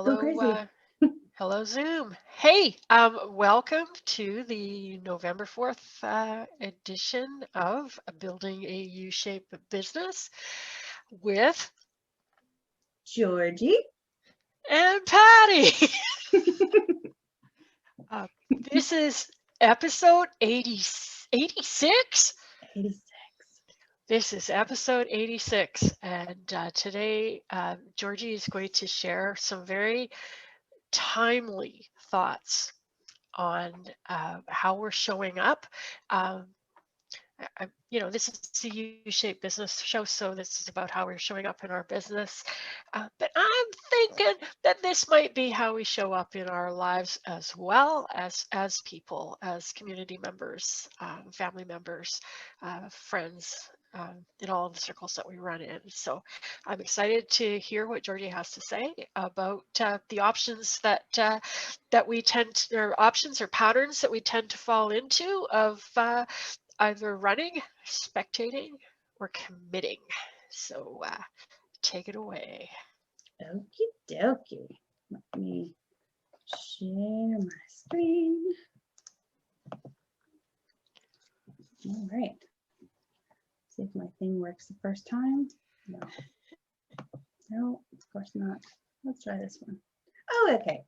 So Hello, crazy. hello Zoom. Hey, welcome to the November 4th edition of Building a U-Shaped Business with Georgie. and Patty. Uh, this is episode 86. 86. This is episode 86, and today Georgie is going to share some very timely thoughts on how we're showing up. Um, this is a U-shaped business show, so this is about how we're showing up in our business. But I'm thinking that this might be how we show up in our lives as well as people, as community members, family members, friends. In all of the circles that we run in. So I'm excited to hear what Georgie has to say about the options that we tend, or options or patterns that we tend to fall into of either running, spectating, or committing. So take it away. Okie dokie. Let me share my screen. All right. See if my thing works the first time. No. No, of course not. Let's try this one. Oh, okay.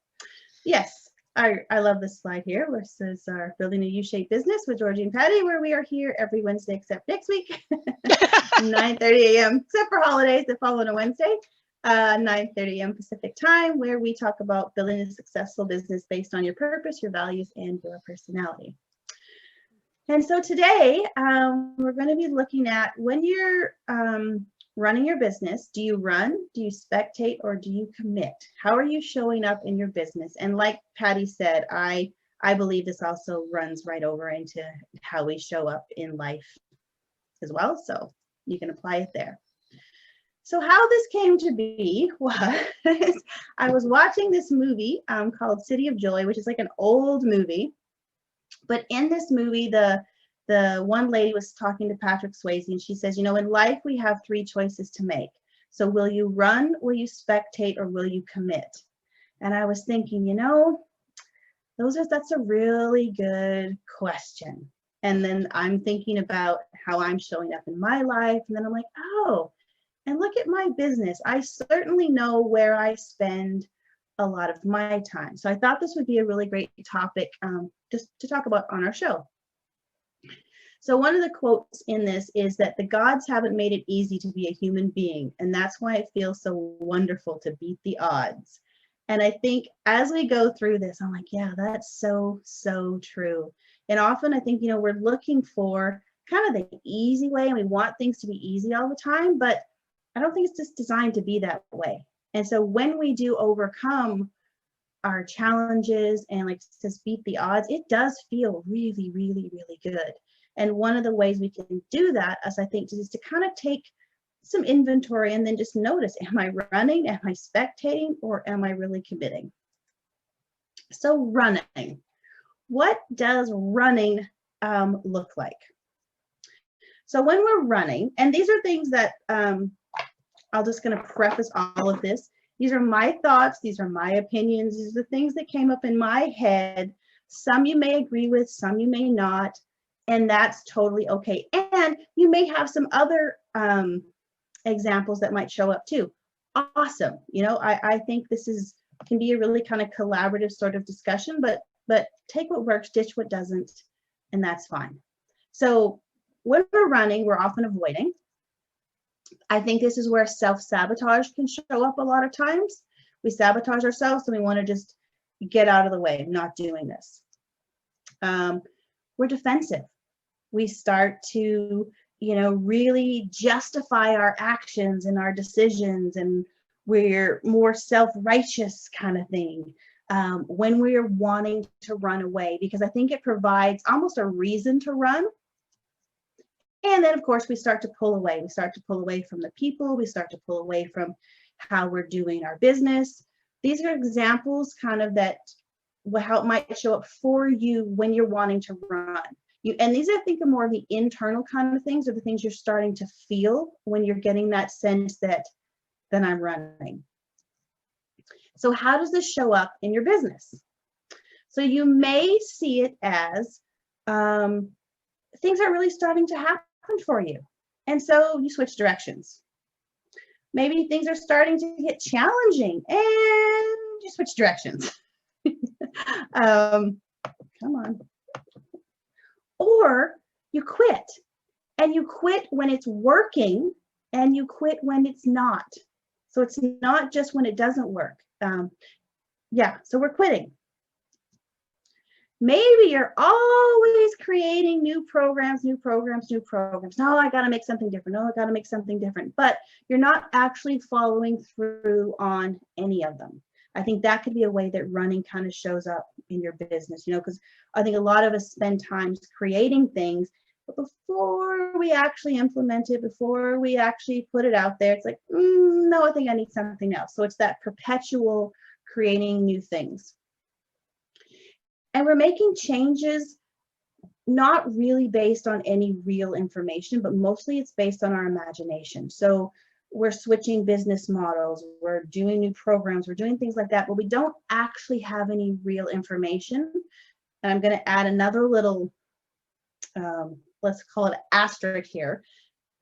Yes. I love this slide here. This is our Building a U-Shaped Business with Georgie and Patty, where we are here every Wednesday except next week, 9:30 a.m. except for holidays that fall on a Wednesday, 9:30 a.m. Pacific time, where we talk about building a successful business based on your purpose, your values, and your personality. And so today we're going to be looking at when you're running your business. Do you run, do you spectate, or do you commit? How are you showing up in your business? And like Patty said, I believe this also runs right over into how we show up in life as well. So you can apply it there. So how this came to be was I was watching this movie called City of Joy, which is like an old movie. But in this movie, the one lady was talking to Patrick Swayze, and she says, in life we have three choices to make. So will you run, will you spectate, or will you commit? And I was thinking, that's a really good question. And then I'm thinking about how I'm showing up in my life. And then I'm like, oh, and look at my business. I certainly know where I spend a lot of my time. So I thought this would be a really great topic just to talk about on our show. So one of the quotes in this is that the gods haven't made it easy to be a human being, and that's why it feels so wonderful to beat the odds. And I think as we go through this, I'm like, yeah, that's so, so true. And often I think, we're looking for kind of the easy way, and we want things to be easy all the time, but I don't think it's just designed to be that way. And so when we do overcome our challenges and like just beat the odds, it does feel really, really, really good. And one of the ways we can do that, as I think, is to kind of take some inventory and then just notice, am I running, am I spectating, or am I really committing? So running, what does running look like? So when we're running, and these are things that I'm just going to preface all of this. These are my thoughts. These are my opinions. These are the things that came up in my head. Some you may agree with, some you may not. And that's totally okay. And you may have some other examples that might show up too. Awesome. I think this can be a really kind of collaborative sort of discussion, but take what works, ditch what doesn't, and that's fine. So when we're running, we're often avoiding. I think this is where self-sabotage can show up a lot of times. We sabotage ourselves and we want to just get out of the way, not doing this. We're defensive. We start to, really justify our actions and our decisions, and we're more self-righteous kind of thing when we're wanting to run away, because I think it provides almost a reason to run. And then, of course, we start to pull away. We start to pull away from the people. We start to pull away from how we're doing our business. These are examples kind of that how it might show up for you when you're wanting to run. And these, I think, are more of the internal kind of things, or the things you're starting to feel when you're getting that sense that then I'm running. So how does this show up in your business? So you may see it as things are really starting to happen for you. And so you switch directions. Maybe things are starting to get challenging and you switch directions. Come on. Or you quit, and you quit when it's working and you quit when it's not. So it's not just when it doesn't work. Yeah, so we're quitting. Maybe you're always creating new programs. No, I got to make something different. No, I got to make something different. But you're not actually following through on any of them. I think that could be a way that running kind of shows up in your business, because I think a lot of us spend time creating things, but before we actually implement it, before we actually put it out there, it's like, no, I think I need something else. So it's that perpetual creating new things. And we're making changes not really based on any real information, but mostly it's based on our imagination. So we're switching business models, we're doing new programs, we're doing things like that, but we don't actually have any real information. And I'm going to add another little, let's call it asterisk here.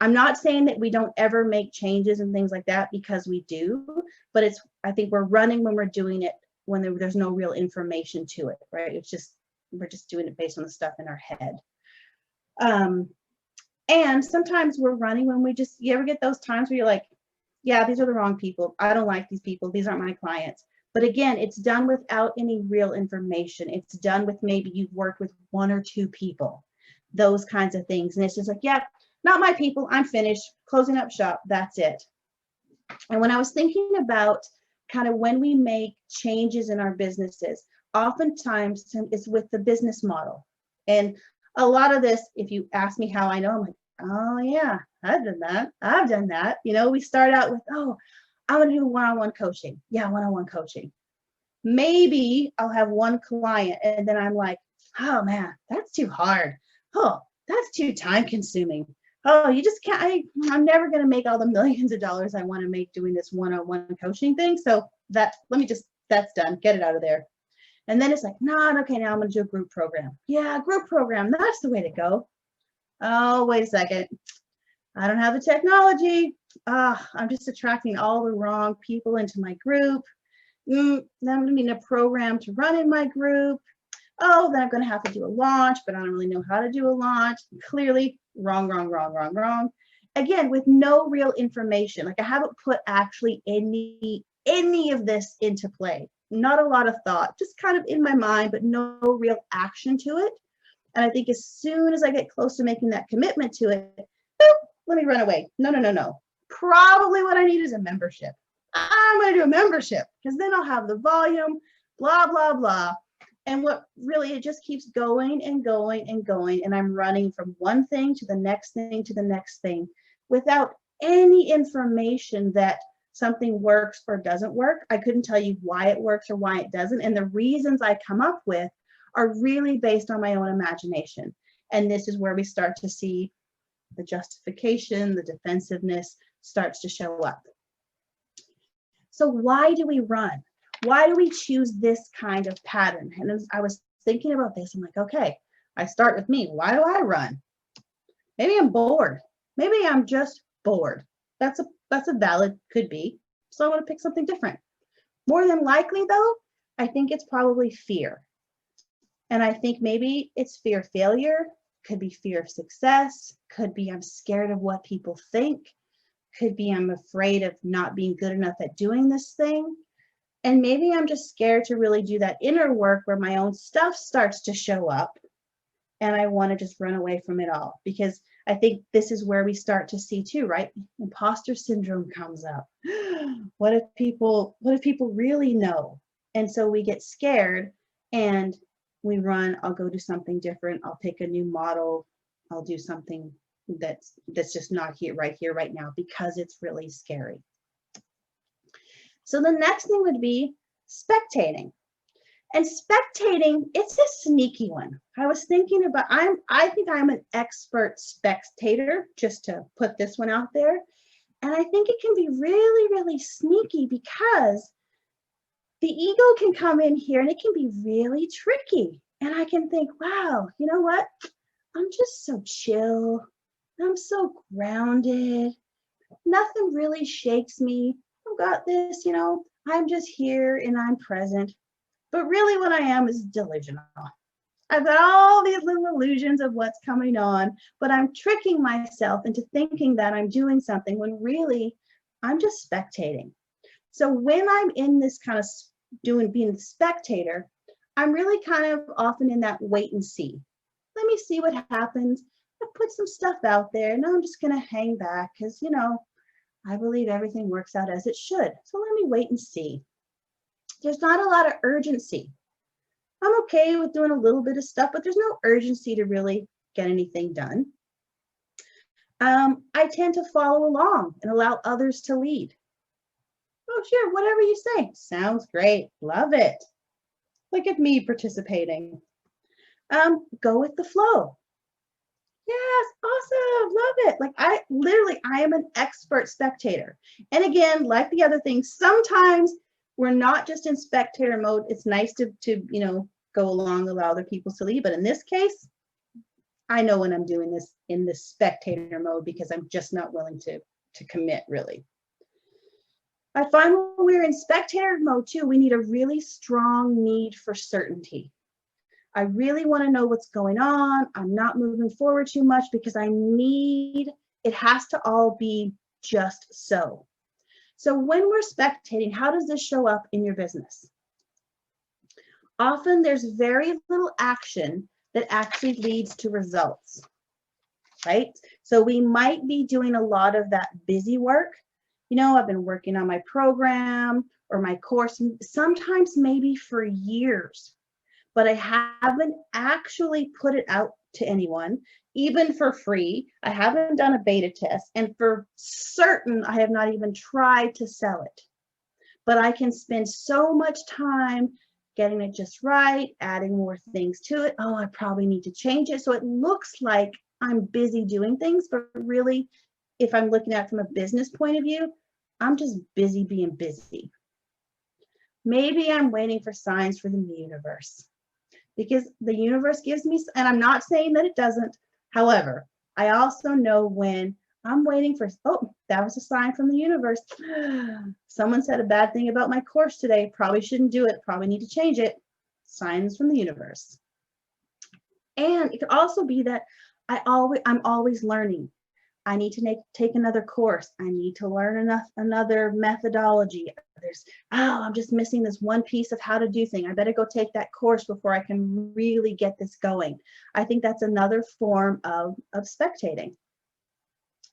I'm not saying that we don't ever make changes and things like that, because we do, but I think we're running when we're doing it when there's no real information to it, right? We're just doing it based on the stuff in our head. And sometimes we're running when you ever get those times where you're like, yeah, these are the wrong people. I don't like these people. These aren't my clients. But again, it's done without any real information. It's done with maybe you've worked with one or two people, those kinds of things. And it's just like, yeah, not my people. I'm finished, closing up shop. That's it. And when I was thinking about kind of when we make changes in our businesses, oftentimes it's with the business model. And a lot of this, if you ask me how I know, I'm like, oh yeah, I've done that. We start out with, oh, I'm going to do one-on-one coaching. Yeah, one-on-one coaching. Maybe I'll have one client and then I'm like, oh man, that's too hard. Oh, that's too time consuming. Oh, you just can't, I'm never going to make all the millions of dollars I want to make doing this one-on-one coaching thing. So that's done. Get it out of there. And then it's like, no, okay, now I'm going to do a group program. Yeah, group program. That's the way to go. Oh, wait a second. I don't have the technology. I'm just attracting all the wrong people into my group. Then I'm going to need a program to run in my group. Oh, then I'm going to have to do a launch, but I don't really know how to do a launch. Clearly, wrong. Again, with no real information. Like I haven't put actually any of this into play. Not a lot of thought, just kind of in my mind, but no real action to it. And I think as soon as I get close to making that commitment to it, boop, let me run away. No. Probably what I need is a membership. I'm going to do a membership because then I'll have the volume, blah, blah, blah. And what really, it just keeps going and going and going. And I'm running from one thing to the next thing to the next thing without any information that something works or doesn't work. I couldn't tell you why it works or why it doesn't. And the reasons I come up with are really based on my own imagination. And this is where we start to see the justification, the defensiveness starts to show up. So why do we run? Why do we choose this kind of pattern? And as I was thinking about this, I'm like, okay, I start with me. Why do I run? Maybe I'm bored. Maybe I'm just bored. That's a valid, could be. So I want to pick something different. More than likely though, I think it's probably fear. And I think maybe it's fear of failure, could be fear of success, could be I'm scared of what people think, could be I'm afraid of not being good enough at doing this thing. And maybe I'm just scared to really do that inner work where my own stuff starts to show up and I want to just run away from it all. Because I think this is where we start to see too, right? Imposter syndrome comes up. What if people really know? And so we get scared and we run. I'll go do something different. I'll pick a new model. I'll do something that's just not right now because it's really scary. So the next thing would be spectating. And spectating, it's a sneaky one. I was thinking about, I think I'm an expert spectator, just to put this one out there. And I think it can be really, really sneaky because the ego can come in here and it can be really tricky. And I can think, wow, you know what? I'm just so chill. I'm so grounded. Nothing really shakes me. I've got this, I'm just here and I'm present. But really what I am is delusional. I've got all these little illusions of what's coming on, but I'm tricking myself into thinking that I'm doing something when really I'm just spectating. So when I'm in this kind of being a spectator, I'm really kind of often in that wait and see. Let me see what happens. I put some stuff out there and I'm just going to hang back because, I believe everything works out as it should. So let me wait and see. There's not a lot of urgency. I'm okay with doing a little bit of stuff, but there's no urgency to really get anything done. I tend to follow along and allow others to lead. Oh, sure, whatever you say. Sounds great. Love it. Look at me participating. Go with the flow. Yes, awesome. Love it. Like I am an expert spectator. And again, like the other things, sometimes we're not just in spectator mode. It's nice to go along, allow other people to lead. But in this case, I know when I'm doing this in this spectator mode because I'm just not willing to commit really. I find when we're in spectator mode too, we need a really strong need for certainty. I really want to know what's going on. I'm not moving forward too much because it has to all be just so. So when we're spectating, how does this show up in your business? Often there's very little action that actually leads to results, right? So we might be doing a lot of that busy work. I've been working on my program or my course, sometimes maybe for years, but I haven't actually put it out to anyone, even for free. I haven't done a beta test, and for certain, I have not even tried to sell it. But I can spend so much time getting it just right, adding more things to it. Oh, I probably need to change it. So it looks like I'm busy doing things, but really, if I'm looking at it from a business point of view, I'm just busy being busy. Maybe I'm waiting for signs from the universe because the universe gives me, and I'm not saying that it doesn't. However, I also know when I'm waiting for, oh, that was a sign from the universe. Someone said a bad thing about my course today. Probably shouldn't do it. Probably need to change it. Signs from the universe. And it could also be that I'm always learning. I need to take another course. I need to learn another methodology. I'm just missing this one piece of how to do things. I better go take that course before I can really get this going. I think that's another form of spectating.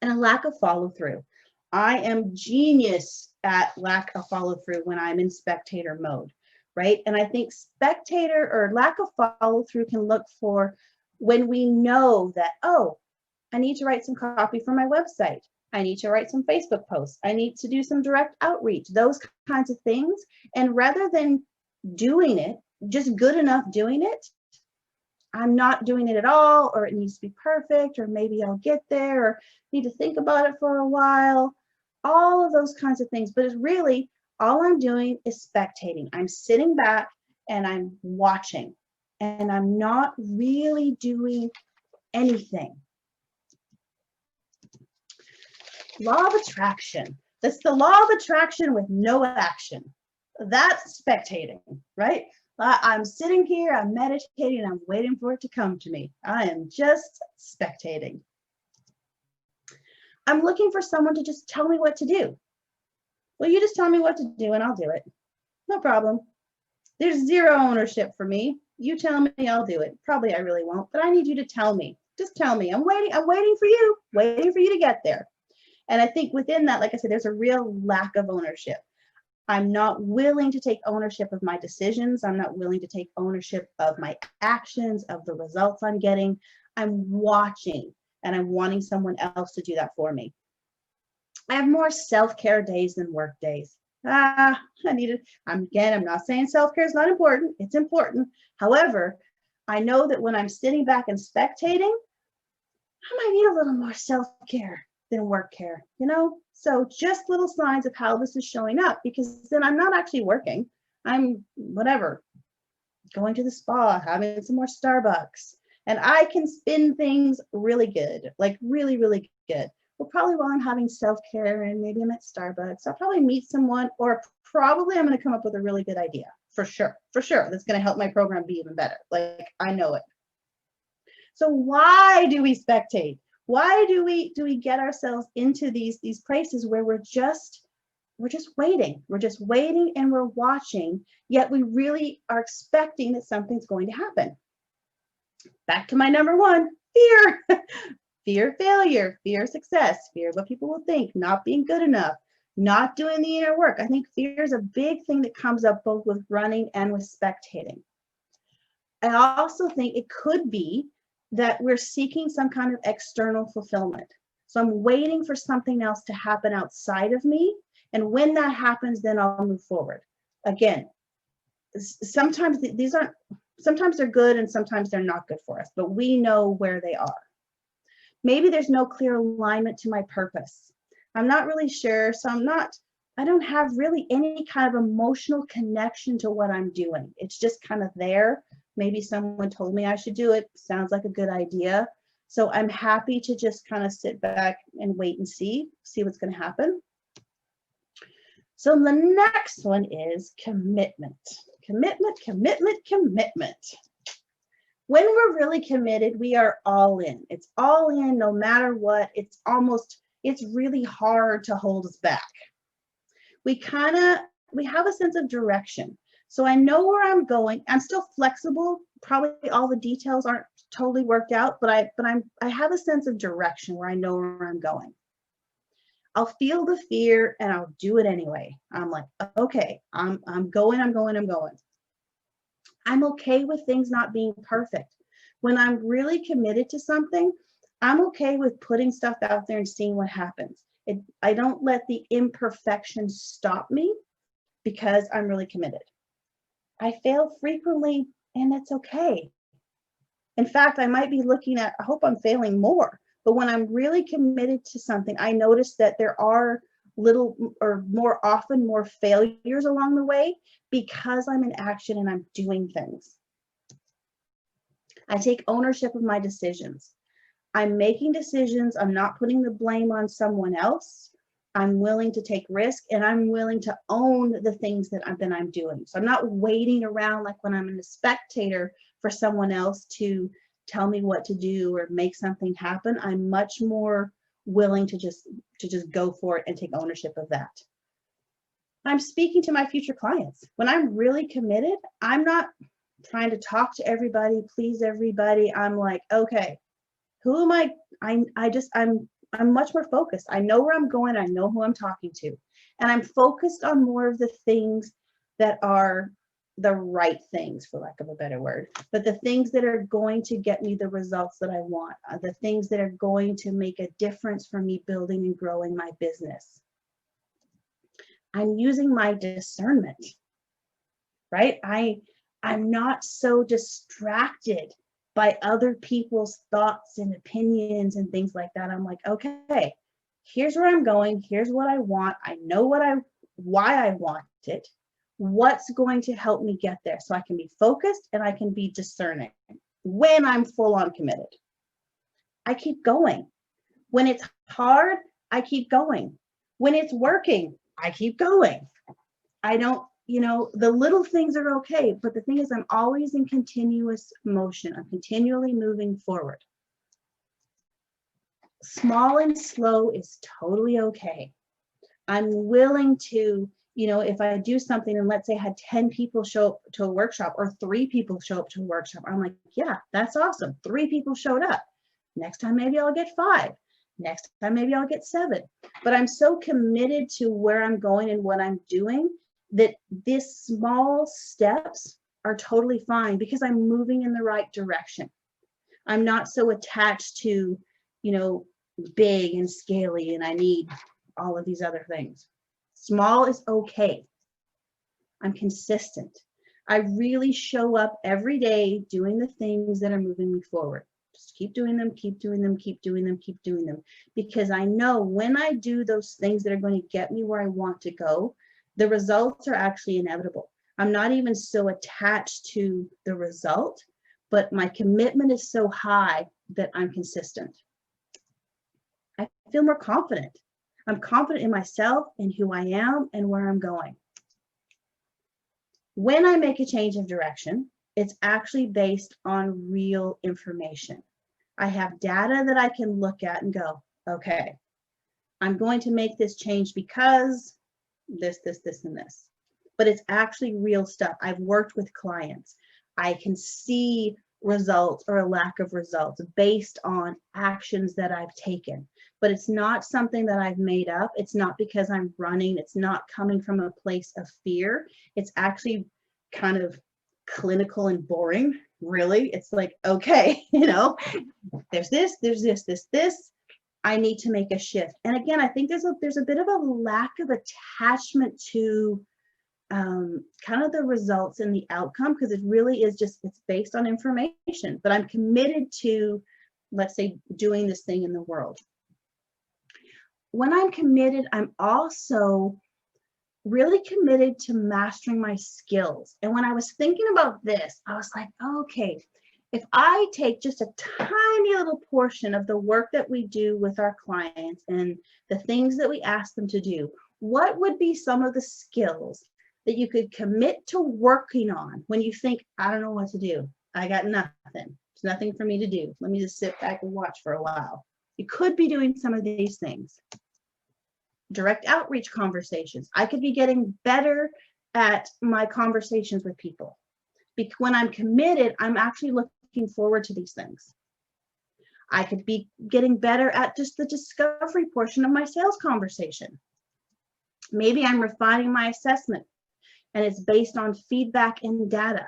And a lack of follow through. I am genius at lack of follow through when I'm in spectator mode, right? And I think spectator or lack of follow through can look for when we know that, oh, I need to write some copy for my website. I need to write some Facebook posts. I need to do some direct outreach, those kinds of things. And rather than doing it, just good enough doing it, I'm not doing it at all, or it needs to be perfect, or maybe I'll get there, or need to think about it for a while, all of those kinds of things. But it's really, all I'm doing is spectating. I'm sitting back and I'm watching, and I'm not really doing anything. Law of attraction. That's the law of attraction with no action. That's spectating, right? I'm sitting here, I'm meditating, I'm waiting for it to come to me. I am just spectating. I'm looking for someone to just tell me what to do. Well, you just tell me what to do and I'll do it. No problem. There's zero ownership for me. You tell me, I'll do it. Probably I really won't, but I need you to tell me. Just tell me. I'm waiting for you to get there. And I think within that, like I said, there's a real lack of ownership. I'm not willing to take ownership of my decisions. I'm not willing to take ownership of my actions, of the results I'm getting. I'm watching and I'm wanting someone else to do that for me. I have more self-care days than work days. I'm not saying self-care is not important. It's important. However, I know that when I'm sitting back and spectating, I might need a little more self-care than work care, So just little signs of how this is showing up, because then I'm not actually working. I'm whatever, going to the spa, having some more Starbucks, and I can spin things really good, like really, really good. Well, probably while I'm having self-care and maybe I'm at Starbucks, I'll probably meet someone, or probably I'm going to come up with a really good idea for sure, that's going to help my program be even better. Like, I know it. So why do we spectate? Why do we get ourselves into these places where we're just waiting? We're just waiting and we're watching, yet we really are expecting that something's going to happen. Back to my number one, fear. Fear of failure, fear of success, fear of what people will think, not being good enough, not doing the inner work. I think fear is a big thing that comes up both with running and with spectating. I also think it could be that we're seeking some kind of external fulfillment. So I'm waiting for something else to happen outside of me. And when that happens, then I'll move forward. Again, sometimes sometimes they're good and sometimes they're not good for us, but we know where they are. Maybe there's no clear alignment to my purpose. I'm not really sure. So I don't have really any kind of emotional connection to what I'm doing. It's just kind of there. Maybe someone told me I should do it. Sounds like a good idea. So I'm happy to just kind of sit back and wait and see what's going to happen. So the next one is commitment. Commitment. When we're really committed, we are all in. It's all in no matter what. It's really hard to hold us back. We have a sense of direction. So I know where I'm going. I'm still flexible. Probably all the details aren't totally worked out, but I have a sense of direction where I know where I'm going. I'll feel the fear and I'll do it anyway. I'm like, okay, I'm going. I'm okay with things not being perfect. When I'm really committed to something, I'm okay with putting stuff out there and seeing what happens. I don't let the imperfections stop me because I'm really committed. I fail frequently and it's okay. In fact, I might be looking at, I hope I'm failing more, but when I'm really committed to something, I notice that there are little or more often more failures along the way because I'm in action and I'm doing things. I take ownership of my decisions. I'm making decisions. I'm not putting the blame on someone else. I'm willing to take risk and I'm willing to own the things that I'm doing. So I'm not waiting around like when I'm a spectator for someone else to tell me what to do or make something happen. I'm much more willing to just go for it and take ownership of that. I'm speaking to my future clients. When I'm really committed, I'm not trying to talk to everybody, please everybody. I'm like, okay, who am I? I'm much more focused. I know where I'm going. I know who I'm talking to. And I'm focused on more of the things that are the right things, for lack of a better word, but the things that are going to get me the results that I want, the things that are going to make a difference for me building and growing my business. I'm using my discernment, right? I'm not so distracted by other people's thoughts and opinions and things like that. I'm like, okay, here's where I'm going. Here's what I want. I know why I want it. What's going to help me get there so I can be focused and I can be discerning when I'm full on committed. I keep going. When it's hard, I keep going. When it's working, I keep going. I don't, the little things are okay, but the thing is I'm always in continuous motion. I'm continually moving forward. Small and slow is totally okay. I'm willing to, if I do something and let's say I had 10 people show up to a workshop or 3 people show up to a workshop, I'm like, yeah, that's awesome. 3 people showed up. Next time, maybe I'll get 5. Next time, maybe I'll get 7. But I'm so committed to where I'm going and what I'm doing that these small steps are totally fine because I'm moving in the right direction. I'm not so attached to, big and scaly and I need all of these other things. Small is okay. I'm consistent. I really show up every day doing the things that are moving me forward. Just keep doing them, keep doing them, keep doing them, keep doing them. Because I know when I do those things that are going to get me where I want to go, the results are actually inevitable. I'm not even so attached to the result, but my commitment is so high that I'm consistent. I feel more confident. I'm confident in myself and who I am and where I'm going. When I make a change of direction, it's actually based on real information. I have data that I can look at and go, okay, I'm going to make this change because this, and this. But it's actually real stuff. I've worked with clients. I can see results or a lack of results based on actions that I've taken. But it's not something that I've made up. It's not because I'm running. It's not coming from a place of fear. It's actually kind of clinical and boring, really. It's like, okay, there's this, this. I need to make a shift. And again, I think there's a bit of a lack of attachment to kind of the results and the outcome, because it really is just, it's based on information. But I'm committed to, let's say, doing this thing in the world. When I'm committed, I'm also really committed to mastering my skills. And when I was thinking about this, I was like, okay, if I take just a tiny little portion of the work that we do with our clients and the things that we ask them to do, what would be some of the skills that you could commit to working on when you think, I don't know what to do. I got nothing. There's nothing for me to do. Let me just sit back and watch for a while. You could be doing some of these things. Direct outreach conversations. I could be getting better at my conversations with people. Because when I'm committed, I'm actually looking forward to these things. I could be getting better at just the discovery portion of my sales conversation. Maybe I'm refining my assessment and it's based on feedback and data.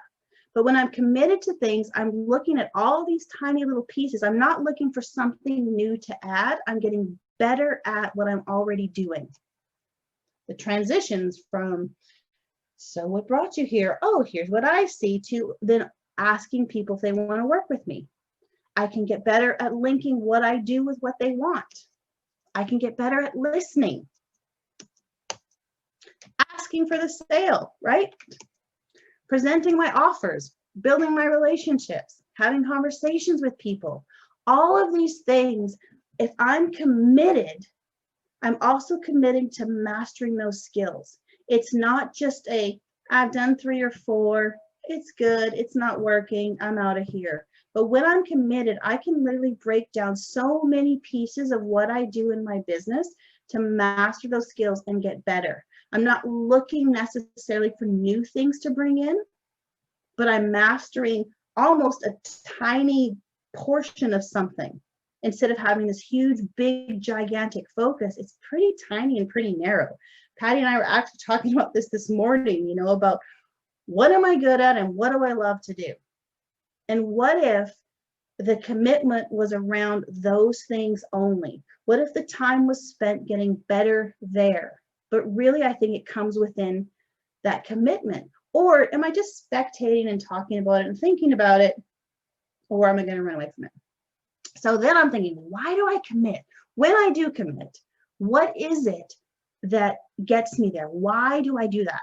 But when I'm committed to things, I'm looking at all these tiny little pieces. I'm not looking for something new to add. I'm getting better at what I'm already doing. The transitions from, so what brought you here? Oh, here's what I see, to then asking people if they want to work with me. I can get better at linking what I do with what they want. I can get better at listening. Asking for the sale, right? Presenting my offers, building my relationships, having conversations with people. All of these things, if I'm committed, I'm also committing to mastering those skills. It's not just I've done 3 or 4, it's good, it's not working, I'm out of here. But when I'm committed, I can literally break down so many pieces of what I do in my business to master those skills and get better. I'm not looking necessarily for new things to bring in, but I'm mastering almost a tiny portion of something. Instead of having this huge, big, gigantic focus, it's pretty tiny and pretty narrow. Patty and I were actually talking about this morning, about what am I good at and what do I love to do? And what if the commitment was around those things only? What if the time was spent getting better there? But really, I think it comes within that commitment. Or am I just spectating and talking about it and thinking about it? Or am I going to run away from it? So then I'm thinking, why do I commit? When I do commit, what is it that gets me there? Why do I do that?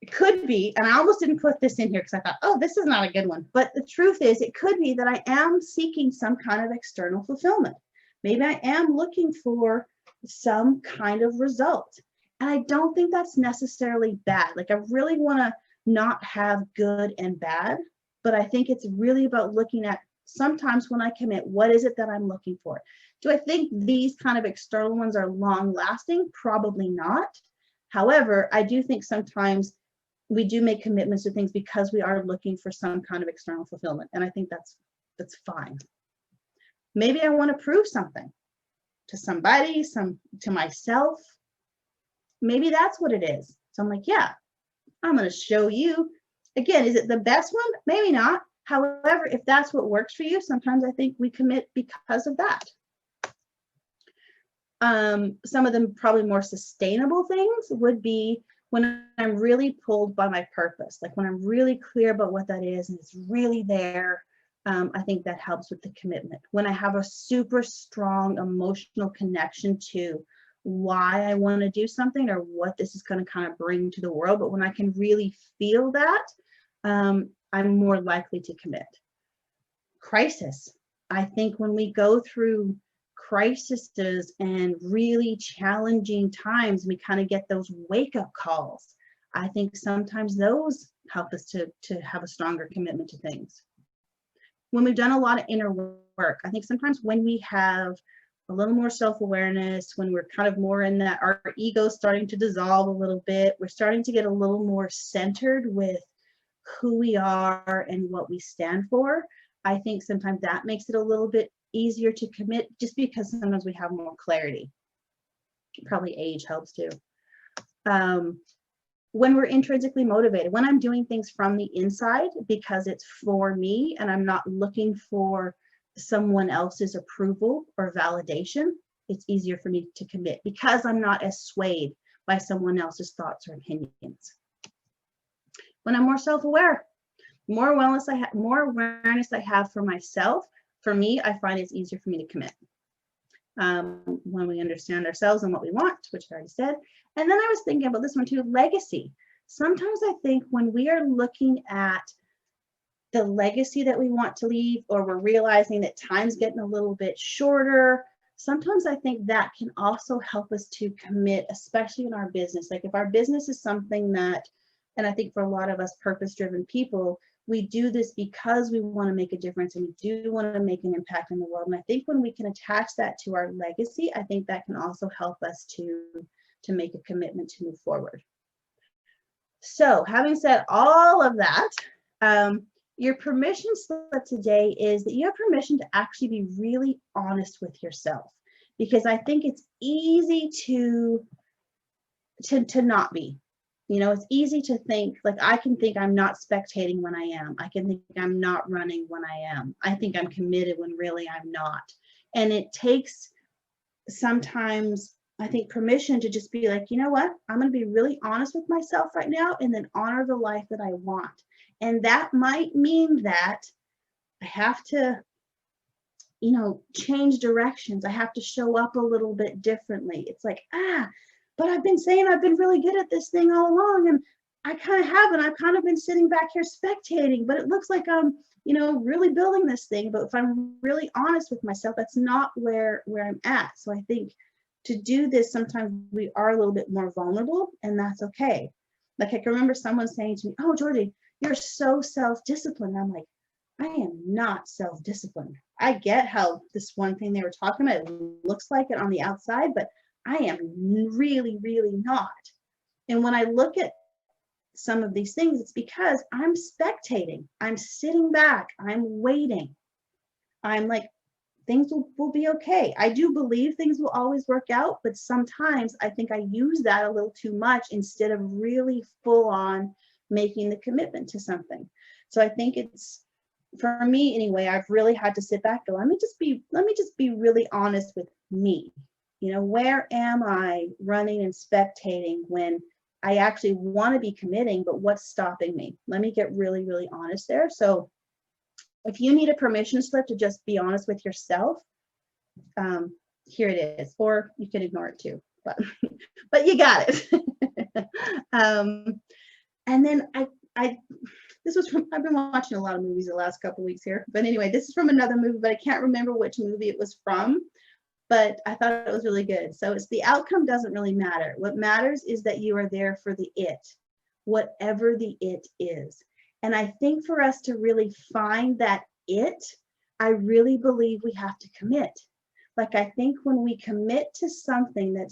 It could be, and I almost didn't put this in here because I thought, oh, this is not a good one. But the truth is, it could be that I am seeking some kind of external fulfillment. Maybe I am looking for some kind of result. And I don't think that's necessarily bad. Like, I really want to not have good and bad, but I think it's really about looking at sometimes when I commit, what is it that I'm looking for? Do I think these kind of external ones are long lasting? Probably not. However, I do think sometimes we do make commitments to things because we are looking for some kind of external fulfillment. And I think that's fine. Maybe I want to prove something to somebody, to myself. Maybe that's what it is. So I'm like, yeah, I'm going to show you. Again, is it the best one? Maybe not. However, if that's what works for you, sometimes I think we commit because of that. Some of them probably more sustainable things would be when I'm really pulled by my purpose, like when I'm really clear about what that is and it's really there. I think that helps with the commitment. When I have a super strong emotional connection to why I want to do something or what this is going to kind of bring to the world. But when I can really feel that, I'm more likely to commit. Crisis. I think when we go through crises and really challenging times, we kind of get those wake-up calls. I think sometimes those help us to have a stronger commitment to things. When we've done a lot of inner work, I think sometimes when we have a little more self-awareness, when we're kind of more in that, our ego starting to dissolve a little bit, we're starting to get a little more centered with who we are and what we stand for. I think sometimes that makes it a little bit easier to commit, just because sometimes we have more clarity. Probably age helps too. When we're intrinsically motivated, when I'm doing things from the inside because it's for me and I'm not looking for someone else's approval or validation, it's easier for me to commit because I'm not as swayed by someone else's thoughts or opinions. When I'm more self-aware, more awareness I have for myself, for me, I find it's easier for me to commit. When we understand ourselves and what we want, which I already said. And then I was thinking about this one too, legacy. Sometimes I think when we are looking at the legacy that we want to leave, or we're realizing that time's getting a little bit shorter, sometimes I think that can also help us to commit, especially in our business. Like if our business is something that, and I think for a lot of us purpose-driven people, we do this because we want to make a difference and we do want to make an impact in the world. And I think when we can attach that to our legacy, I think that can also help us to make a commitment to move forward. So having said all of that, your permission slip today is that you have permission to actually be really honest with yourself, because I think it's easy to not be. You know, it's easy to think, like I can think I'm not spectating when I am. I can think I'm not running when I am. I think I'm committed when really I'm not. And it takes sometimes, I think, permission to just be like, you know what, I'm going to be really honest with myself right now and then honor the life that I want. And that might mean that I have to, you know, change directions. I have to show up a little bit differently. It's like, but I've been saying I've been really good at this thing all along, and I kind of haven't. I've kind of been sitting back here spectating, but it looks like I'm, you know, really building this thing. But if I'm really honest with myself, that's not where I'm at. So I think to do this, sometimes we are a little bit more vulnerable, and that's okay. Like I can remember someone saying to me, "Oh, Jordy, you're so self-disciplined." I'm like, I am not self-disciplined. I get how this one thing they were talking about, it looks like it on the outside, but I am really, really not. And when I look at some of these things, it's because I'm spectating. I'm sitting back. I'm waiting. I'm like, things will be okay. I do believe things will always work out, but sometimes I think I use that a little too much instead of really full on making the commitment to something. So I think it's, for me anyway, I've really had to sit back and go, let me just be really honest with me. You know, where am I running and spectating when I actually want to be committing, but what's stopping me? Let me get really, really honest there. So if you need a permission slip to just be honest with yourself, here it is, or you can ignore it too, but you got it. And then I've been watching a lot of movies the last couple of weeks here, but anyway, this is from another movie, but I can't remember which movie it was from, but I thought it was really good. So it's, the outcome doesn't really matter. What matters is that you are there for the it, whatever the it is. And I think for us to really find that it, I really believe we have to commit. Like I think when we commit to something,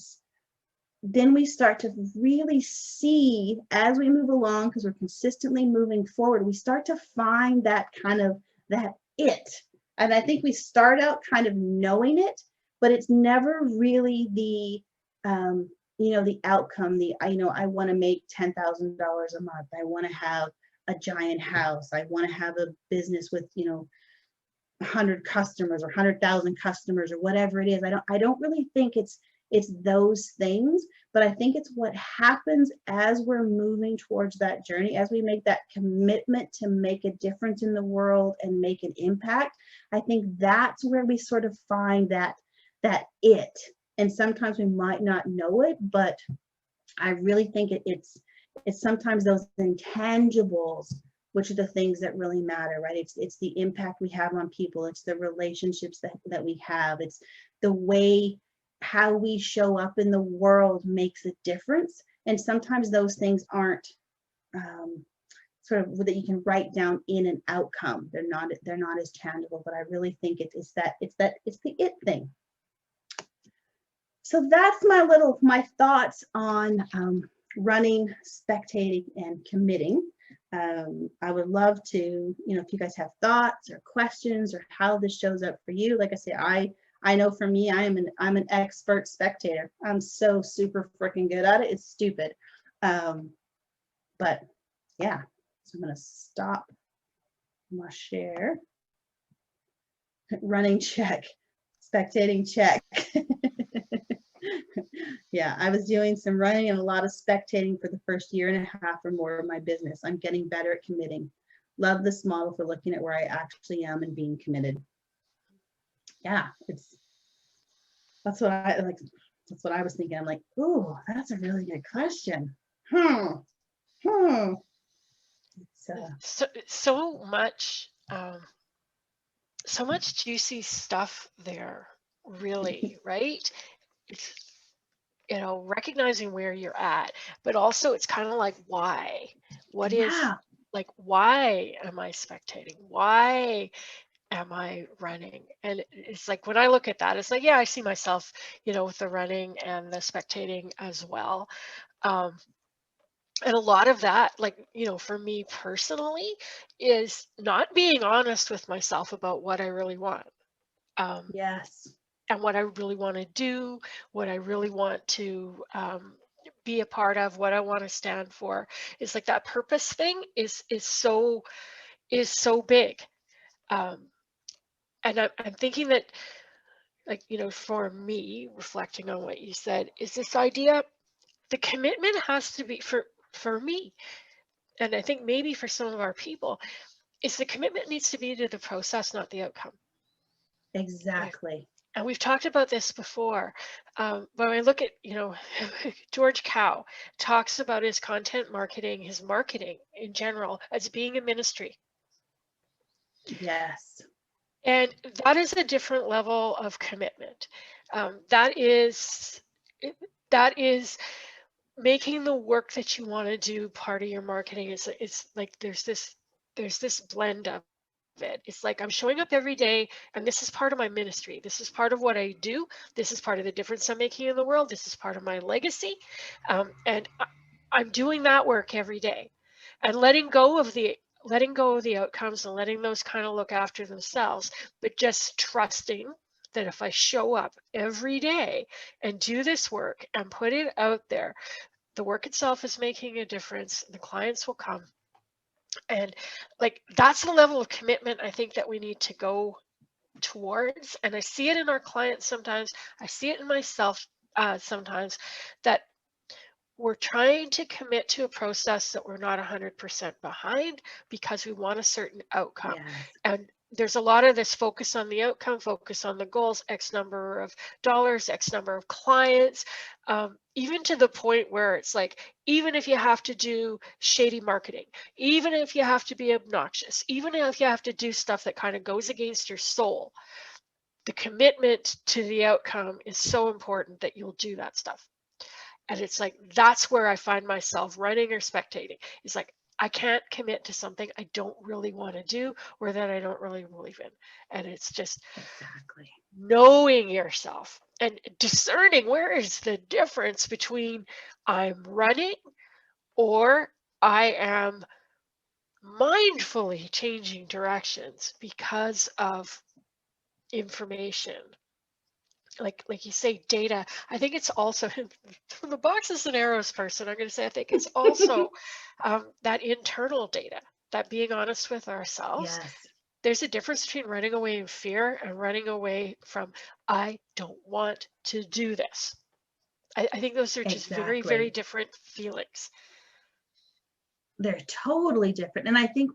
then we start to really see as we move along, because we're consistently moving forward, we start to find that kind of that it. And I think we start out kind of knowing it, but it's never really the, you know, the outcome, I want to make $10,000 a month. I want to have a giant house. I want to have a business with, 100 customers or 100,000 customers or whatever it is. I don't really think it's those things, but I think it's what happens as we're moving towards that journey, as we make that commitment to make a difference in the world and make an impact. I think that's where we sort of find that it. And sometimes we might not know it, but I really think it's sometimes those intangibles, which are the things that really matter, right? It's the impact we have on people. It's the relationships that we have. It's the way how we show up in the world makes a difference. And sometimes those things aren't sort of that you can write down in an outcome. They're not as tangible, but I really think it's the it thing. So that's my thoughts on running, spectating, and committing. I would love to, if you guys have thoughts or questions or how this shows up for you. Like I say, I know for me, I'm an expert spectator. I'm so super freaking good at it. It's stupid. But yeah, so I'm gonna stop my share. Running check, spectating check. Yeah, I was doing some running and a lot of spectating for the first year and a half or more of my business. I'm getting better at committing. Love this model for looking at where I actually am and being committed. Yeah, that's what I like. That's what I was thinking. I'm like, ooh, that's a really good question. So much, so much juicy stuff there, really, right? It's, recognizing where you're at, but also it's kind of like, why? What is, Yeah. like, why am I spectating? Why am I running? And it's like, when I look at that, it's like, yeah, I see myself, with the running and the spectating as well. And a lot of that, like, for me personally, is not being honest with myself about what I really want. Yes. And what I really want to do, what I really want to be a part of, what I want to stand for. Is like that purpose thing is so big. And I'm thinking that, like, for me, reflecting on what you said, is this idea, the commitment has to be for me, and I think maybe for some of our people, is the commitment needs to be to the process, not the outcome. Exactly. And we've talked about this before. When I look at, George Cow talks about his content marketing, his marketing in general, as being a ministry. Yes. And that is a different level of commitment. That is making the work that you want to do part of your marketing. It's like there's this blend of it. It's like, I'm showing up every day, and this is part of my ministry. This is part of what I do. This is part of the difference I'm making in the world. This is part of my legacy. And I'm doing that work every day, and letting go of the outcomes and letting those kind of look after themselves, but just trusting that if I show up every day and do this work and put it out there, the work itself is making a difference. The clients will come. And, like, that's the level of commitment I think that we need to go towards. And I see it in our clients sometimes. I see it in myself sometimes, that we're trying to commit to a process that we're not 100% behind because we want a certain outcome. Yes. And there's a lot of this focus on the outcome, focus on the goals, X number of dollars, X number of clients, even to the point where it's like, even if you have to do shady marketing, even if you have to be obnoxious, even if you have to do stuff that kind of goes against your soul, the commitment to the outcome is so important that you'll do that stuff. And it's like, that's where I find myself running or spectating. It's like, I can't commit to something I don't really want to do or that I don't really believe in. And it's just Exactly. knowing yourself and discerning where is the difference between I'm running or I am mindfully changing directions because of information. Like you say, data. I think it's also, from the boxes and arrows person, I'm going to say, I think it's also that internal data, that being honest with ourselves. Yes. There's a difference between running away in fear and running away from, I don't want to do this. I think those are just very, very Exactly. different feelings. they're totally different. And I think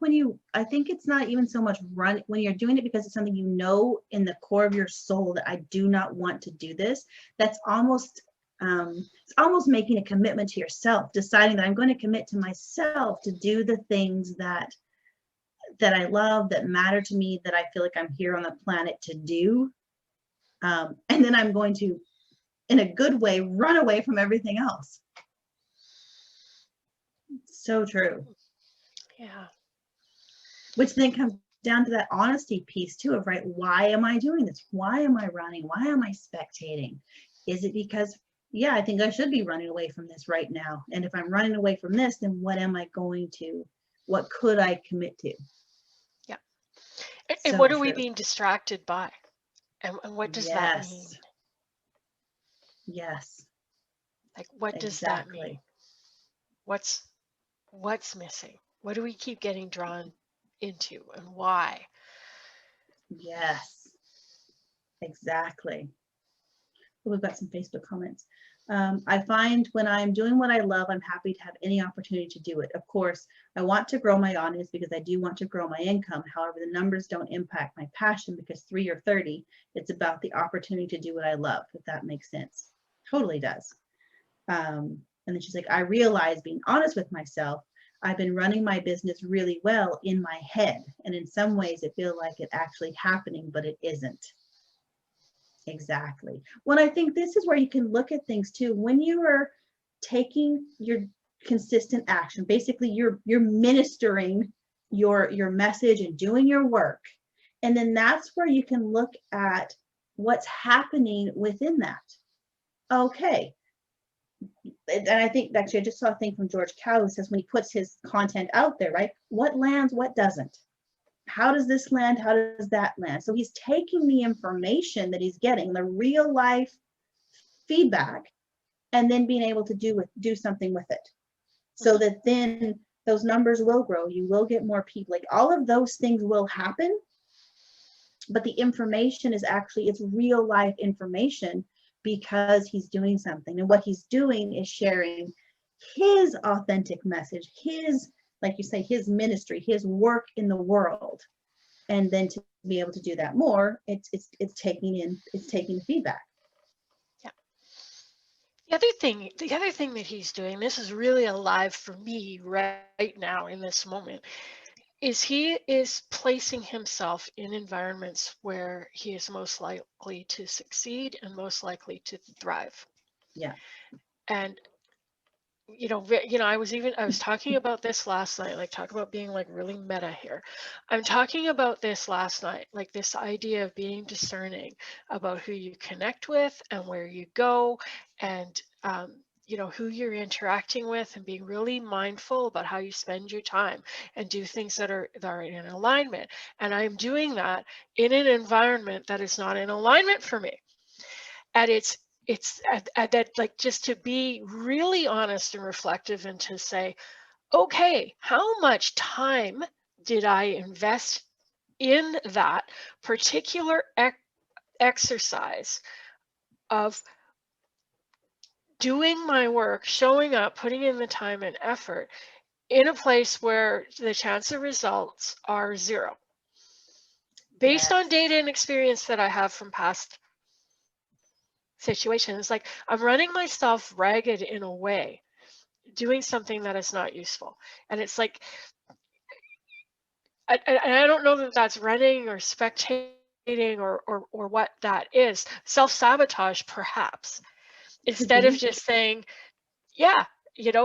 I think it's not even so much when you're doing it because it's something you know in the core of your soul that I do not want to do this. That's almost, it's almost making a commitment to yourself, deciding that I'm going to commit to myself to do the things that I love, that matter to me, that I feel like I'm here on the planet to do. And then I'm going to, in a good way, run away from everything else. So true. Yeah. Which then comes down to that honesty piece too of, right, why am I doing this? Why am I running? Why am I spectating? Is it because, yeah, I think I should be running away from this right now. And if I'm running away from this, then what could I commit to? Yeah. And So what are we true. being distracted by? And what does that mean? Yes. Like, what does that mean? What's missing? What do we keep getting drawn into, and why? Yes, exactly. We've got some Facebook comments. I find when I'm doing what I love, I'm happy to have any opportunity to do it. Of course, I want to grow my audience because I do want to grow my income. However, the numbers don't impact my passion because 3 or 30, it's about the opportunity to do what I love, if that makes sense. Totally does. And then she's like, I realize, being honest with myself, I've been running my business really well in my head. And in some ways it feels like it's actually happening, but it isn't. Exactly. Well, I think this is where you can look at things too. When you are taking your consistent action, basically you're ministering your message and doing your work. And then that's where you can look at what's happening within that. Okay. And I think actually I just saw a thing from George Cow who says when he puts his content out there, right? What lands, what doesn't? How does this land? How does that land? So he's taking the information that he's getting, the real life feedback, and then being able to do something with it. So that then those numbers will grow. You will get more people. Like all of those things will happen. But the information is actually, it's real life information because he's doing something. And what he's doing is sharing his authentic message, his, like you say, his ministry, his work in the world. And then to be able to do that more, it's taking the feedback. Yeah. The other thing that he's doing, this is really alive for me right now in this moment, is he is placing himself in environments where he is most likely to succeed and most likely to thrive. Yeah. And I was talking about this last night, like talk about being like really meta here. I'm talking about this last night, like this idea of being discerning about who you connect with and where you go, and who you're interacting with, and being really mindful about how you spend your time and do things that are in alignment. And I'm doing that in an environment that is not in alignment for me. And it's that, like, just to be really honest and reflective and to say, okay, how much time did I invest in that particular exercise of doing my work, showing up, putting in the time and effort in a place where the chance of results are 0, based on data and experience that I have from past situations. Like, I'm running myself ragged in a way, doing something that is not useful. And it's like, I don't know that that's running or spectating or what that is. Self-sabotage, perhaps, instead of just saying, yeah,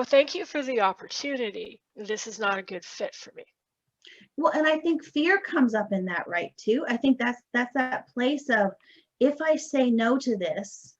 thank you for the opportunity. This is not a good fit for me. Well, and I think fear comes up in that, right, too. I think that's that place of, if I say no to this,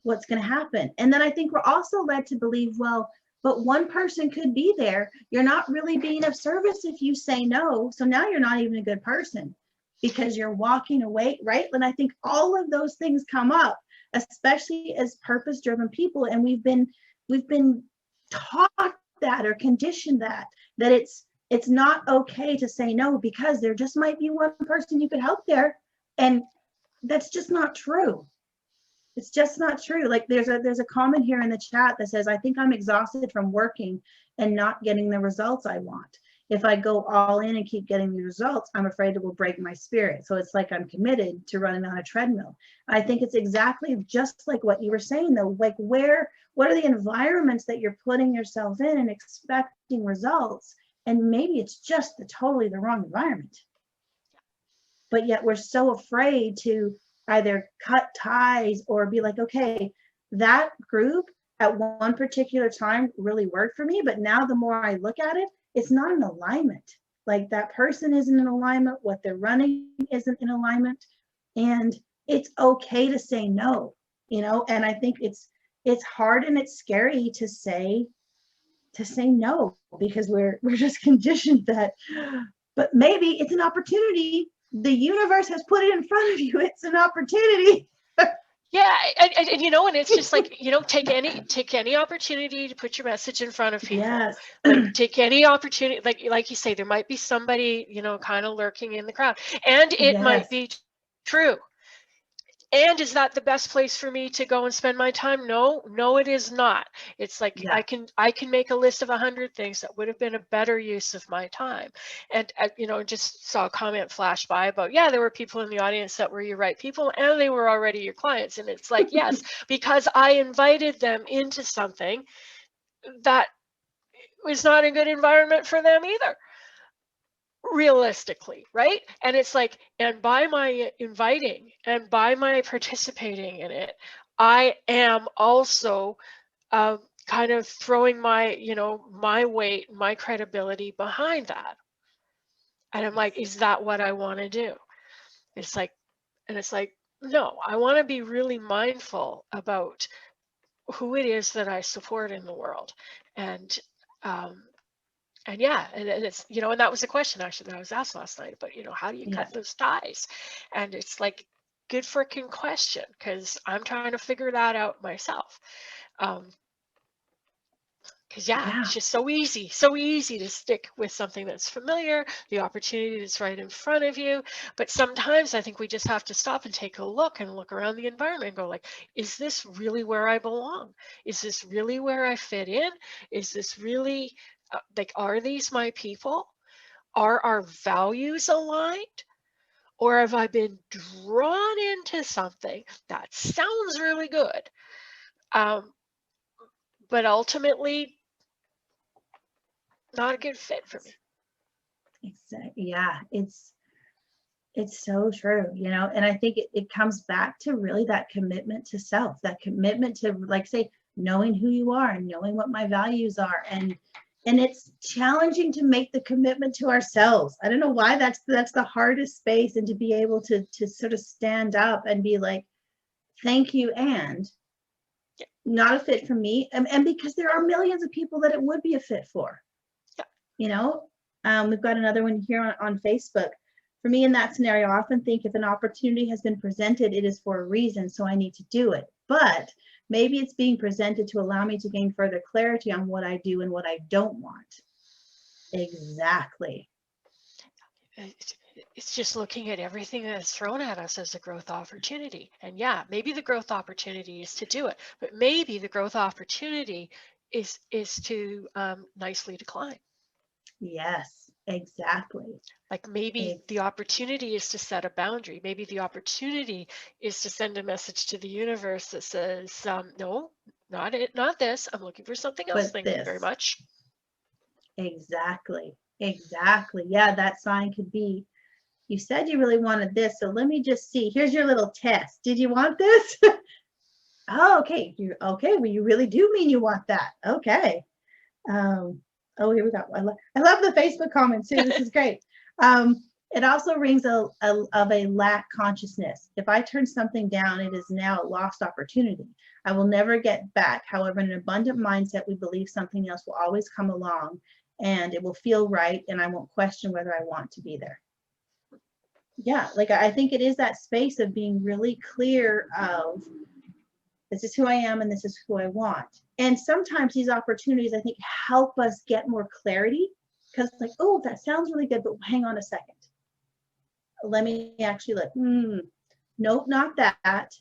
what's going to happen? And then I think we're also led to believe, well, but one person could be there. You're not really being of service if you say no. So now you're not even a good person because you're walking away, right? And I think all of those things come up, especially as purpose-driven people. And we've been taught that or conditioned that it's not okay to say no because there just might be one person you could help there. And that's just not true. It's just not true. Like there's a comment here in the chat that says, I think I'm exhausted from working and not getting the results I want. If I go all in and keep getting the results, I'm afraid it will break my spirit. So it's like I'm committed to running on a treadmill. I think it's exactly just like what you were saying though. Like what are the environments that you're putting yourself in and expecting results? And maybe it's just totally the wrong environment. But yet we're so afraid to either cut ties or be like, okay, that group at one particular time really worked for me, but now the more I look at it, it's not in alignment. Like that person isn't in alignment, what they're running isn't in alignment, and it's okay to say no, and I think it's hard and it's scary to say no, because we're just conditioned that, but maybe it's an opportunity. The universe has put it in front of you. It's an opportunity. Yeah, and it's just like, take any opportunity to put your message in front of people. Yes. Like take any opportunity, like you say, there might be somebody, kind of lurking in the crowd, and it might be true. And is that the best place for me to go and spend my time? No, it is not. It's like, I can make a list of 100 things that would have been a better use of my time. And just saw a comment flash by about, there were people in the audience that were your right people and they were already your clients. And it's like, yes, because I invited them into something that was not a good environment for them either, realistically, right? And it's like, and by my inviting and by my participating in it, I am also kind of throwing my my weight, my credibility behind that. And I'm like, is that what I want to do? It's like, no, I want to be really mindful about who it is that I support in the world. And and it's, and that was a question actually that I was asked last night, but how do you cut those ties? And it's like, good freaking question, because I'm trying to figure that out myself. Because it's just so easy to stick with something that's familiar, the opportunity that's right in front of you. But sometimes I think we just have to stop and take a look and look around the environment and go like, is this really where I belong? Is this really where I fit in? Is this really like, are these my people? Are our values aligned? Or have I been drawn into something that sounds really good, but ultimately not a good fit for me? Exactly. Yeah, it's so true, and I think it comes back to really that commitment to self, that commitment to, like, say, knowing who you are and knowing what my values are. And it's challenging to make the commitment to ourselves. I don't know why that's the hardest space, and to be able to sort of stand up and be like, thank you, and not a fit for me. And because there are millions of people that it would be a fit for. We've got another one here on Facebook. For me, in that scenario, I often think if an opportunity has been presented, it is for a reason, so I need to do it. But maybe it's being presented to allow me to gain further clarity on what I do and what I don't want. Exactly. It's just looking at everything that's thrown at us as a growth opportunity. And maybe the growth opportunity is to do it, but maybe the growth opportunity is to nicely decline. Yes, exactly. Like maybe the opportunity is to set a boundary. Maybe the opportunity is to send a message to the universe that says, no, not it, not this. I'm looking for something else. Thank you very much. Exactly. Yeah, that sign could be, you said you really wanted this, so let me just see. Here's your little test. Did you want this? Oh, okay. Okay. Well, you really do mean you want that. Okay. Oh, here we go. I love the Facebook comments too. This is great. It also rings of a lack consciousness. If I turn something down, it is now a lost opportunity. I will never get back. However, in an abundant mindset, we believe something else will always come along and it will feel right, and I won't question whether I want to be there. Yeah, like I think it is that space of being really clear of, this is who I am and this is who I want. And sometimes these opportunities, I think, help us get more clarity, because it's like, oh, that sounds really good, but hang on a second. Let me actually look. Nope, not that.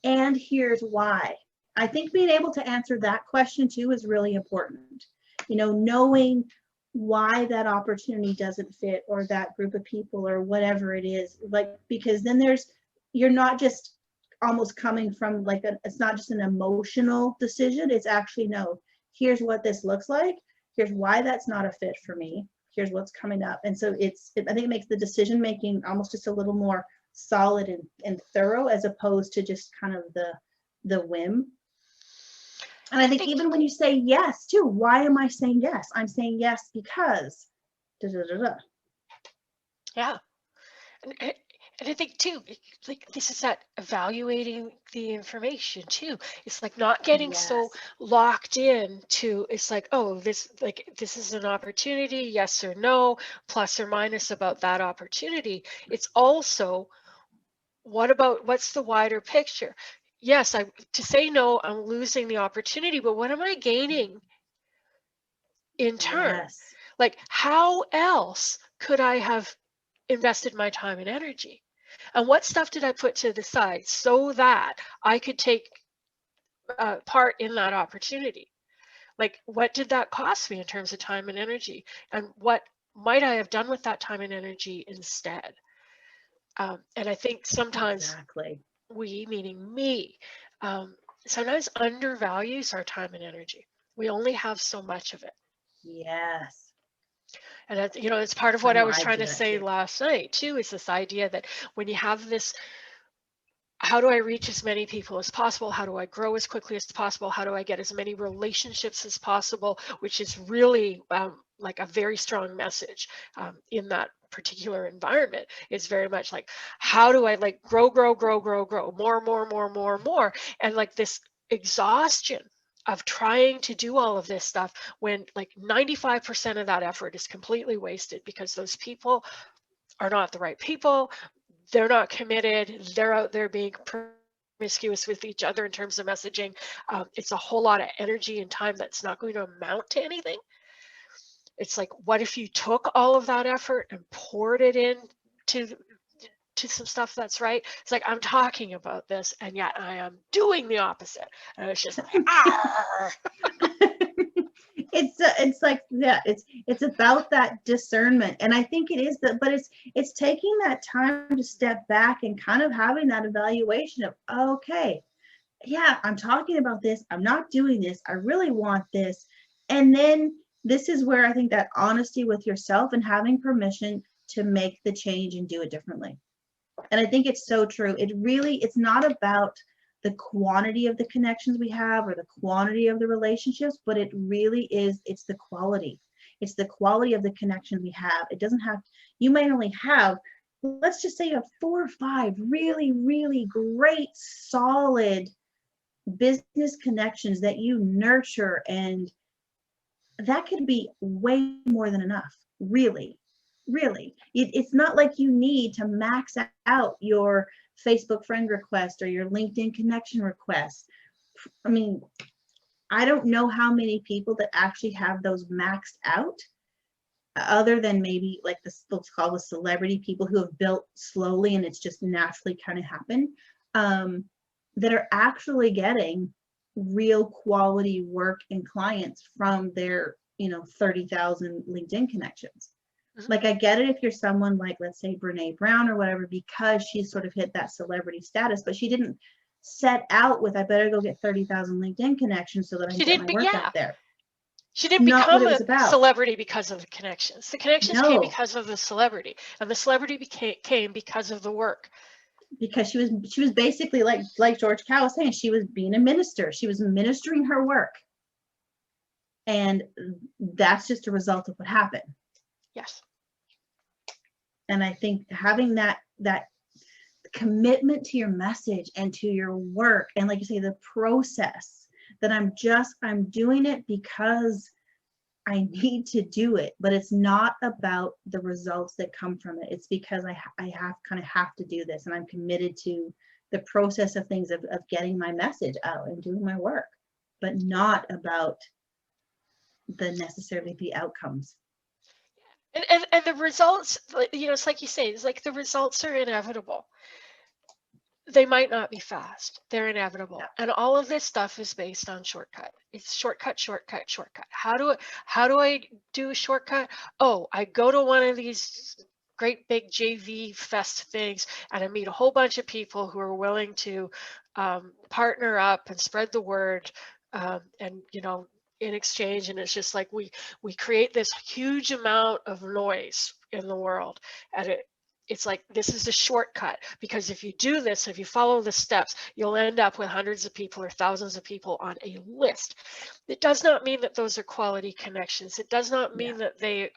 and here's why. I think being able to answer that question too is really important. Knowing why that opportunity doesn't fit, or that group of people, or whatever it is, like, because then you're not just almost coming from like it's not just an emotional decision. It's actually, no, here's what this looks like. Here's why that's not a fit for me. Here's what's coming up. And so I think it makes the decision making almost just a little more solid and thorough, as opposed to just kind of the whim. And I think even when you say yes too, why am I saying yes? I'm saying yes because da, da, da, da. Yeah. And I think too, like this is that evaluating the information too. It's like not getting so locked in to, it's like, oh, this is an opportunity, yes or no, plus or minus about that opportunity. It's also, what's the wider picture? Yes, to say no, I'm losing the opportunity, but what am I gaining in turn? Yes. Like, how else could I have invested my time and energy? And what stuff did I put to the side so that I could take part in that opportunity? Like, what did that cost me in terms of time and energy? And what might I have done with that time and energy instead? And I think sometimes we, meaning me, sometimes undervalues our time and energy. We only have so much of it. Yes. And it's part of what I was trying to say last night too, is this idea that when you have this, how do I reach as many people as possible? How do I grow as quickly as possible? How do I get as many relationships as possible? Which is really like a very strong message in that particular environment. It's very much like, how do I like grow, more, and like this exhaustion of trying to do all of this stuff when like 95% of that effort is completely wasted because those people are not the right people. They're not committed. They're out there being promiscuous with each other in terms of messaging. It's a whole lot of energy and time that's not going to amount to anything. It's like, what if you took all of that effort and poured it into some stuff that's right? It's like, I'm talking about this, and yet I am doing the opposite. And it's just like, it's like that. It's about that discernment, and I think it is that. But it's taking that time to step back and kind of having that evaluation of, okay, yeah, I'm talking about this. I'm not doing this. I really want this, and then this is where I think that honesty with yourself and having permission to make the change and do it differently. And I think it's so true. It's not about the quantity of the connections we have or the quantity of the relationships, but it really is, it's the quality. It's the quality of the connections we have. It doesn't have, you may only have, let's just say you have 4 or 5 really, really great, solid business connections that you nurture, and that could be way more than enough, really. It's not like you need to max out your Facebook friend request or your LinkedIn connection request. I mean, I don't know how many people that actually have those maxed out, other than maybe like this, let's call the celebrity people who have built slowly and it's just naturally kind of happened, that are actually getting real quality work and clients from their 30,000 LinkedIn connections. Like, I get it if you're someone like, let's say, Brene Brown or whatever, because she's sort of hit that celebrity status, but she didn't set out with, I better go get 30,000 LinkedIn connections so that I can get my work out there. She didn't become a celebrity because of the connections. The connections came because of the celebrity, and the celebrity came because of the work. Because she was basically like George Cow was saying, she was being a minister. She was ministering her work. And that's just a result of what happened. Yes. And I think having that commitment to your message and to your work, and like you say, the process, that I'm doing it because I need to do it, but it's not about the results that come from it. It's because I have to do this, and I'm committed to the process of things, of getting my message out and doing my work, but not about necessarily the outcomes. And the results, it's like you say, it's like the results are inevitable. they might not be fast. They're inevitable. Yeah. And all of this stuff is based on shortcut. It's shortcut, shortcut, shortcut. How do I do a shortcut? Oh, I go to one of these great big JV fest things and I meet a whole bunch of people who are willing to partner up and spread the word, and in exchange. And it's just like we create this huge amount of noise in the world, and it's like, this is a shortcut, because if you do this, if you follow the steps, you'll end up with hundreds of people or thousands of people on a list. It does not mean that those are quality connections. It does not mean that they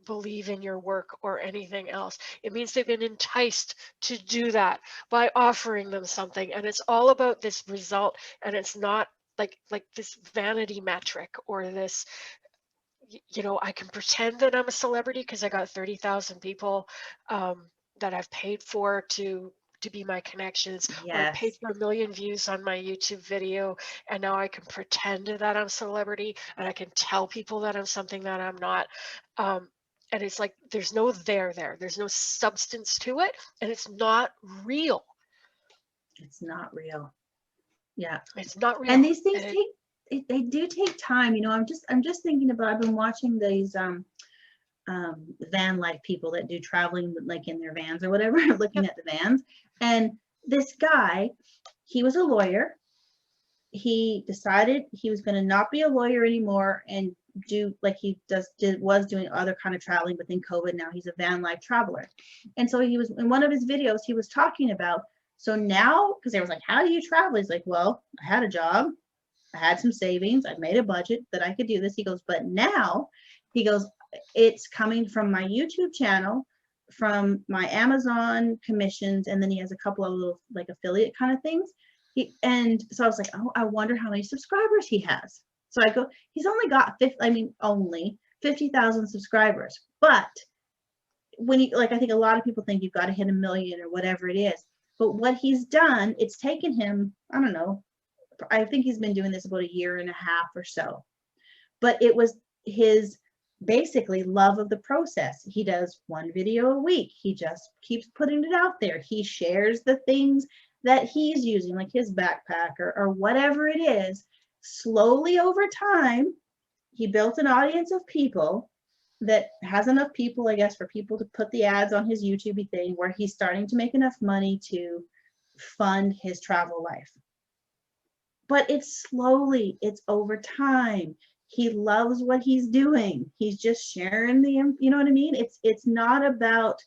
believe in your work or anything else. It means they've been enticed to do that by offering them something. And it's all about this result. And it's not like this vanity metric or this, I can pretend that I'm a celebrity because I got 30,000 people that I've paid for to be my connections, or I paid Yes. for 1 million views on my YouTube video, and now I can pretend that I'm a celebrity, and I can tell people that I'm something that I'm not. And it's like, there's no there. There's no substance to it, and it's not real. It's not real. Yeah. It's not real. And these things And they do take time. I'm just thinking about, I've been watching these van life people that do traveling like in their vans or whatever, looking at the vans. And this guy, he was a lawyer. He decided he was going to not be a lawyer anymore and do like he was doing other kind of traveling, but then COVID, now he's a van life traveler. And so he was, in one of his videos, he was talking about, so now, because they was like, how do you travel? He's like, well, I had a job, I had some savings, I made a budget that I could do this. He goes, but now, he goes, it's coming from my YouTube channel, from my Amazon commissions, and then he has a couple of little like affiliate kind of things. And so I was like, oh, I wonder how many subscribers he has. So I go, he's only got only 50,000 subscribers. But when you, like, I think a lot of people think you've got to hit 1 million or whatever it is. But what he's done, it's taken him, I don't know, I think he's been doing this about 1.5 years or so. But it was his basically love of the process. He does 1 video a week. He just keeps putting it out there. He shares the things that he's using, like his backpack or whatever it is. Slowly over time, he built an audience of people that has enough people, I guess, for people to put the ads on his YouTube thing, where he's starting to make enough money to fund his travel life. But it's slowly, it's over time. He loves what he's doing. He's just sharing the, you know what I mean? It's not about,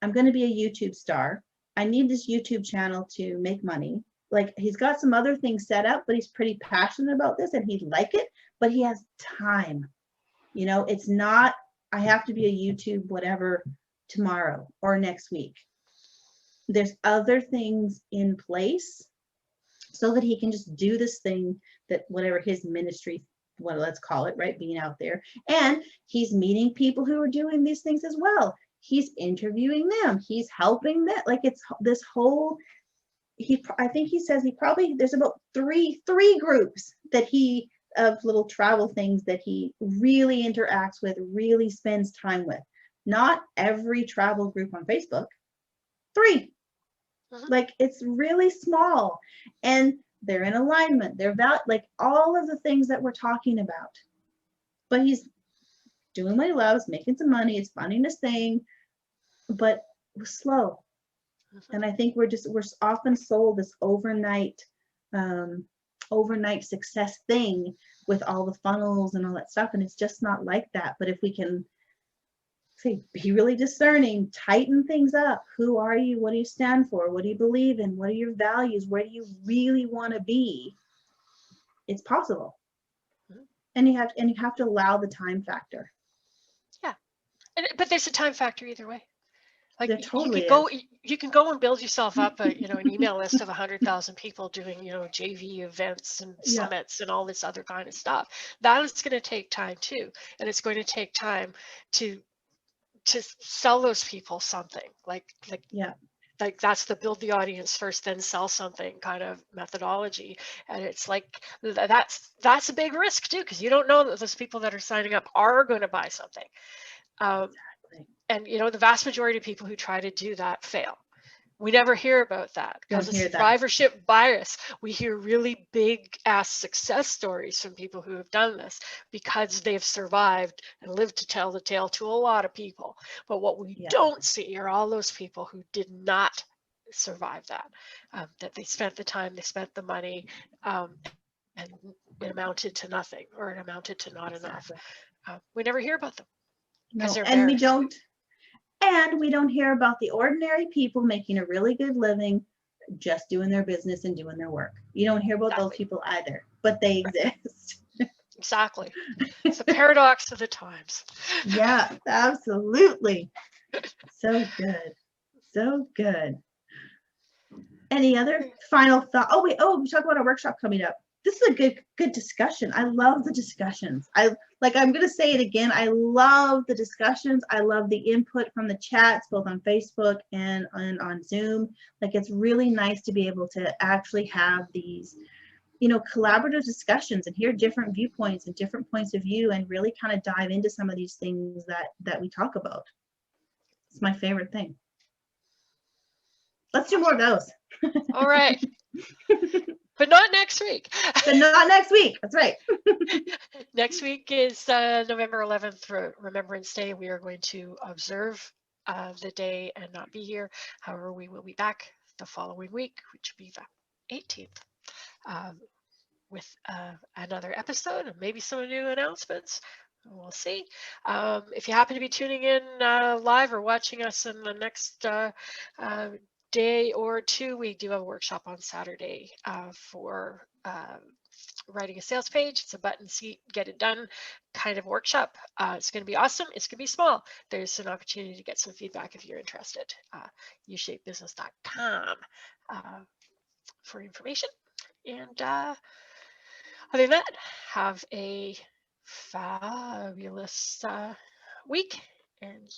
I'm going to be a YouTube star. I need this YouTube channel to make money. Like, he's got some other things set up, but he's pretty passionate about this and he'd like it, but he has time. It's not, I have to be a YouTube whatever tomorrow or next week. There's other things in place so that he can just do this thing, that whatever his ministry, let's call it, right, being out there. And he's meeting people who are doing these things as well. He's interviewing them. He's helping them. Like, it's this whole, I think he says there's about three groups that of little travel things that he really interacts with, really spends time with. Not every travel group on Facebook. 3. Like, it's really small, and they're in alignment. They're like all of the things that we're talking about. But he's doing what he loves, making some money. It's funding his thing, but we're slow. And I think we're often sold this overnight success thing with all the funnels and all that stuff, and it's just not like that. But if we can be really discerning, tighten things up. Who are you? What do you stand for? What do you believe in? What are your values? Where do you really want to be? It's possible. And you have to allow the time factor. Yeah, but there's a time factor either way. Like, totally you can go and build yourself up an email list of 100,000 people doing JV events and summits and all this other kind of stuff. That is going to take time too, and it's going to take time to sell those people something. Like that's the build the audience first, then sell something kind of methodology. And it's like that's a big risk too, because you don't know that those people that are signing up are going to buy something. And the vast majority of people who try to do that fail. We never hear about that because Don't of hear that. survivorship bias. We hear really big ass success stories from people who have done this because they've survived and lived to tell the tale to a lot of people. But what we Yeah. don't see are all those people who did not survive that, that they spent the time, they spent the money, and it amounted to nothing, or it amounted to not enough. We never hear about them because No, they're and embarrassed. we don't hear about the ordinary people making a really good living, just doing their business and doing their work. You don't hear about those Exactly. people either, but they exist. Exactly. It's a paradox of the times. Yeah, absolutely. So good. So good. Any other final thought? Oh, we talk about our workshop coming up. This is a good discussion. I love the discussions. I'm going to say it again. I love the discussions. I love the input from the chats, both on Facebook and on Zoom. Like, it's really nice to be able to actually have these, collaborative discussions and hear different viewpoints and different points of view, and really kind of dive into some of these things that we talk about. It's my favorite thing. Let's do more of those. All right. But not next week. But not next week. That's right. Next week is November 11th, for Remembrance Day. We are going to observe the day and not be here. However, we will be back the following week, which will be the 18th, with another episode and maybe some new announcements. We'll see. If you happen to be tuning in live or watching us in the next day or two, we do have a workshop on Saturday for writing a sales page. It's a button seat, get it done kind of workshop. It's going to be awesome. It's going to be small. There's an opportunity to get some feedback if you're interested. uShapeBusiness.com for information. And other than that, have a fabulous week, and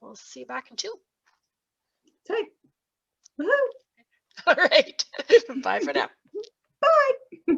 we'll see you back in 2. That's right. Woohoo! All right. Bye for now. Bye.